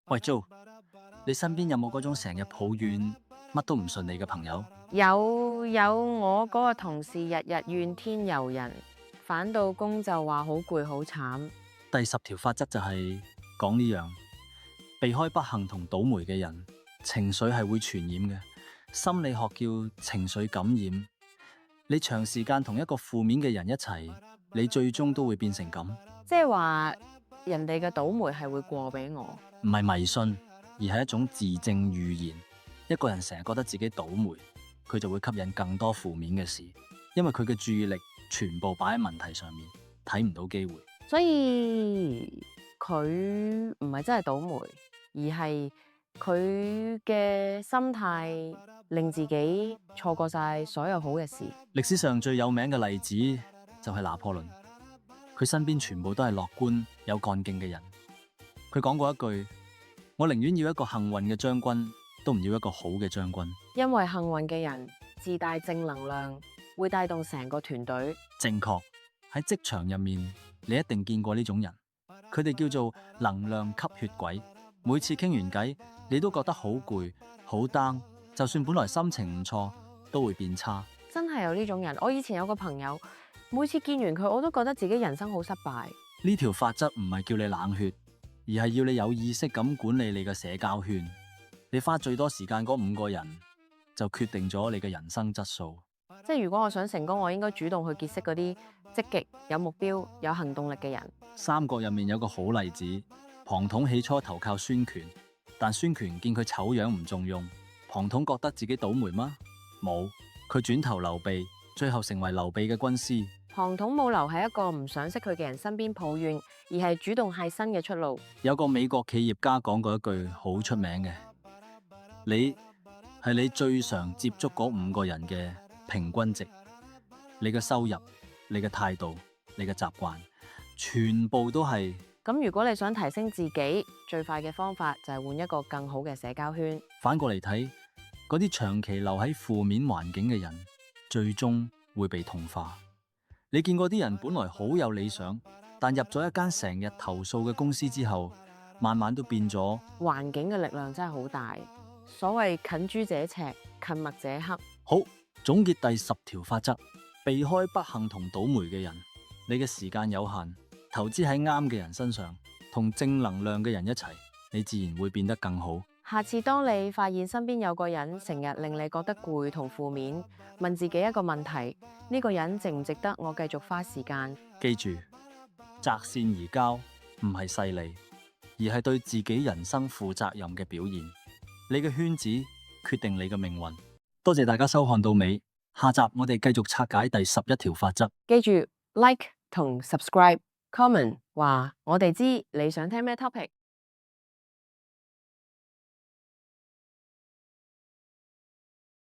喂 Jo，你身邊有冇嗰種成日抱怨乜都唔順利嘅朋友？有我嗰個同事日日怨天尤人，返到工就話好攰好慘。第10條法則就係講呢樣，避開不幸同倒霉嘅人，情緒係會傳染嘅。心理學叫情緒感染。你長時間同一個負面嘅人一齊，你最終都會變成咁。即係話人哋嘅倒霉係會過俾我。唔係迷信，而係一種自證預言。一個人成日覺得自己倒霉，佢就會吸引更多負面嘅事，因為佢嘅注意力全部擺喺問題上面，睇唔到機會。所以佢唔係真係倒霉，而係佢嘅心態令自己錯過晒所有好嘅事。歷史上最有名嘅例子就係拿破崙，佢身邊全部都係樂觀有幹勁嘅人。佢講過一句：我寧願要一個幸運嘅將軍，都唔要一個好嘅將軍。因為幸運嘅人自帶正能量，會帶動成個團隊。正確，喺職場入面，你一定見過呢種人，佢哋叫做能量吸血鬼。每次傾完偈，你都覺得好攰好 down，就算本來心情唔錯，都會變差。真係有呢種人。我以前有個朋友，每次見完佢，我都覺得自己人生好失敗。呢條法則唔係叫你冷血，而係要你有意識咁管理你嘅社交圈。你花最多時間嗰5個人，就決定咗你嘅人生質素。即係如果我想成功，我應該主動去結識嗰啲積極、有目標、有行動力嘅人。三國入面有個好例子，龐統起初投靠孫權，但孫權見佢醜樣唔重用，龐統覺得自己倒霉嗎？冇，佢轉投劉備，最後成為劉備嘅軍師。龐統冇留喺一個唔想識佢嘅人身邊抱怨，而係主動係新嘅出路。有個美國企業家講過一句好出名嘅：你係你最常接觸嗰5個人嘅平均值。你嘅收入、你嘅態度、你嘅習慣，全部都係。咁如果你想提升自己，最快嘅方法就係換一個更好嘅社交圈。反過嚟睇，嗰啲長期留喺負面環境嘅人，最終會被同化。你見過啲人本來好有理想，但入咗一間成日投訴嘅公司之後，慢慢都變咗。環境嘅力量真係好大。所謂近朱者赤，近墨者黑。好，總結第10條法則，避開不幸同倒霉嘅人。你嘅時間有限，投資喺啱嘅人身上，同正能量嘅人一齊，你自然會變得更好。下次當你發現身邊有個人成日令你覺得攰同負面，問自己一個問題：呢個人值唔值得我繼續花時間？記住，擇善而交唔係勢利，而係對自己人生負責任嘅表現。你嘅圈子決定你嘅命運。多謝大家收看到尾，下集我哋繼續拆解第11條法則。記住 like 同 subscribe comment 話我哋知你想聽咩 topic。